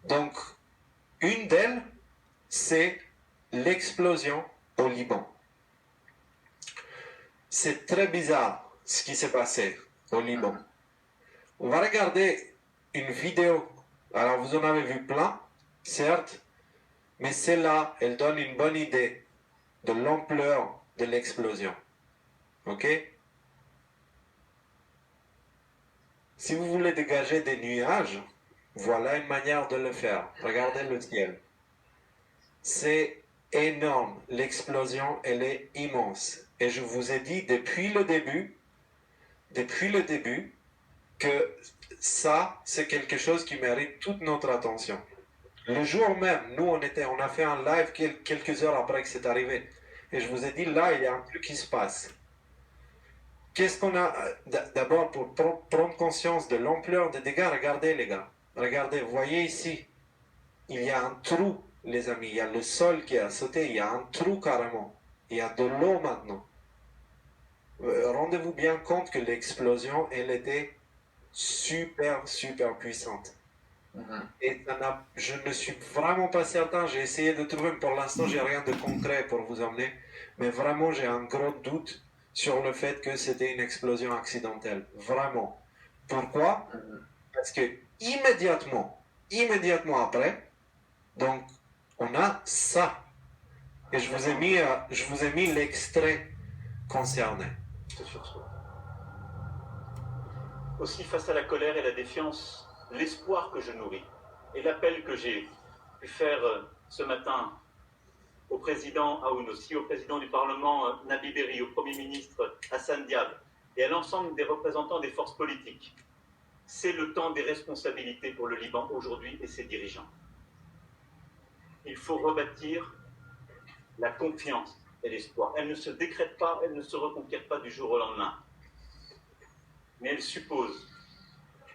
Donc, une d'elles, c'est l'explosion au Liban. C'est très bizarre ce qui s'est passé au Liban. On va regarder une vidéo. Alors, vous en avez vu plein, certes, mais celle-là, elle donne une bonne idée de l'ampleur de l'explosion. Ok? Si vous voulez dégager des nuages, voilà une manière de le faire. Regardez le ciel. C'est énorme. L'explosion, elle est immense. Et je vous ai dit depuis le début, que ça, c'est quelque chose qui mérite toute notre attention. Le jour même, nous, on a fait un live quelques heures après que c'est arrivé. Et je vous ai dit, là, il y a un truc qui se passe. Qu'est-ce qu'on a d'abord pour prendre conscience de l'ampleur des dégâts? Regardez les gars, regardez, vous voyez ici, il y a un trou les amis, il y a le sol qui a sauté, il y a un trou carrément, il y a de l'eau maintenant. Rendez-vous bien compte que l'explosion, elle était super puissante. Et je ne suis vraiment pas certain, j'ai essayé de trouver, mais pour l'instant j'ai rien de concret pour vous emmener, mais vraiment j'ai un gros doute sur le fait que c'était une explosion accidentelle. Vraiment. Pourquoi? Parce que immédiatement après, donc on a ça. Et je vous ai mis l'extrait concerné. Aussi face à la colère et la défiance, l'espoir que je nourris et l'appel que j'ai pu faire ce matin au président Aoun, aussi au président du Parlement Nabi Berri, au Premier ministre Hassan Diab et à l'ensemble des représentants des forces politiques. C'est le temps des responsabilités pour le Liban aujourd'hui et ses dirigeants. Il faut rebâtir la confiance et l'espoir. Elle ne se décrète pas, elle ne se reconquiert pas du jour au lendemain. Mais elle suppose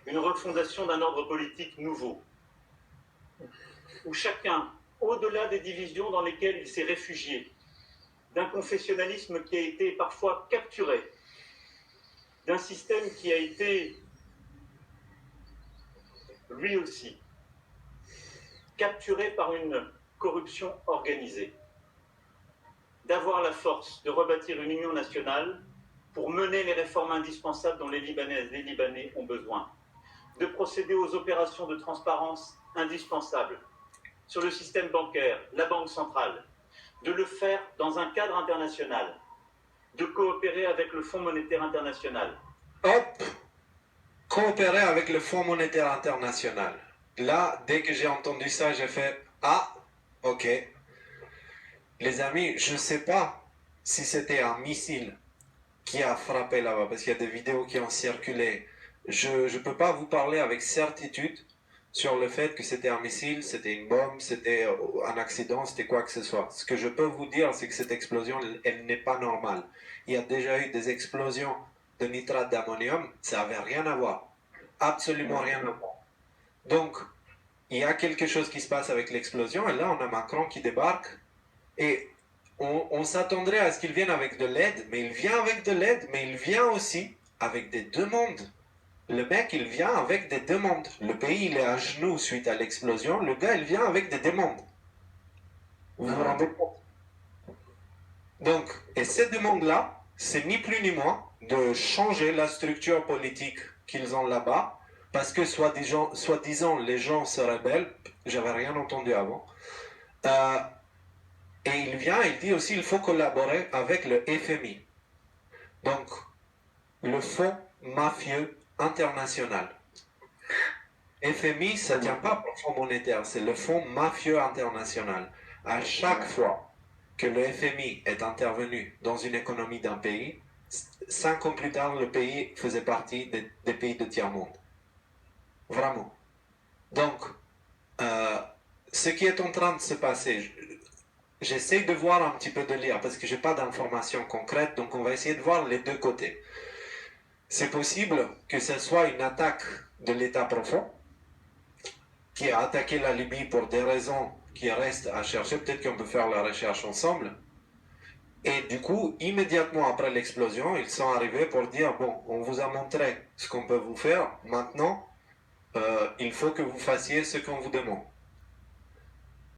une refondation d'un ordre politique nouveau, où chacun, au-delà des divisions dans lesquelles il s'est réfugié, d'un confessionnalisme qui a été parfois capturé, d'un système qui a été, lui aussi, capturé par une corruption organisée, d'avoir la force de rebâtir une union nationale pour mener les réformes indispensables dont les Libanaises, les Libanais ont besoin, de procéder aux opérations de transparence indispensables sur le système bancaire, la Banque centrale, de le faire dans un cadre international, de coopérer avec le Fonds monétaire international. Hop, coopérer avec le Fonds monétaire international. Là, dès que j'ai entendu ça, j'ai fait « Ah, ok. » Les amis, je ne sais pas si c'était un missile qui a frappé là-bas, parce qu'il y a des vidéos qui ont circulé. Je ne peux pas vous parler avec certitude sur le fait que c'était un missile, c'était une bombe, c'était un accident, c'était quoi que ce soit. Ce que je peux vous dire, c'est que cette explosion, elle n'est pas normale. Il y a déjà eu des explosions de nitrate d'ammonium, ça n'avait rien à voir. Absolument rien à voir. Donc, il y a quelque chose qui se passe avec l'explosion, et là, on a Macron qui débarque, et on s'attendrait à ce qu'il vienne avec de l'aide, mais il vient avec de l'aide, mais il vient aussi avec des demandes. Le mec, il vient avec des demandes. Le pays, il est à genoux suite à l'explosion. Le gars, il vient avec des demandes. Vous vous rendez compte? Donc, et ces demandes-là, c'est ni plus ni moins de changer la structure politique qu'ils ont là-bas, parce que soi-disant, les gens se rebellent. J'avais rien entendu avant. Et il vient, il dit aussi, il faut collaborer avec le FMI. Donc, le Fonds mafieux international. FMI, ça ne tient pas pour le Fonds monétaire, c'est le Fonds mafieux international. À chaque fois que le FMI est intervenu dans une économie d'un pays, 5 ans plus tard, le pays faisait partie des pays de tiers-monde. Vraiment. Donc, ce qui est en train de se passer, j'essaie de voir un petit peu de lire, parce que je n'ai pas d'informations concrètes, donc on va essayer de voir les deux côtés. C'est possible que ce soit une attaque de l'État profond, qui a attaqué la Libye pour des raisons qui restent à chercher. Peut-être qu'on peut faire la recherche ensemble. Et du coup, immédiatement après l'explosion, ils sont arrivés pour dire, bon, on vous a montré ce qu'on peut vous faire, maintenant, il faut que vous fassiez ce qu'on vous demande.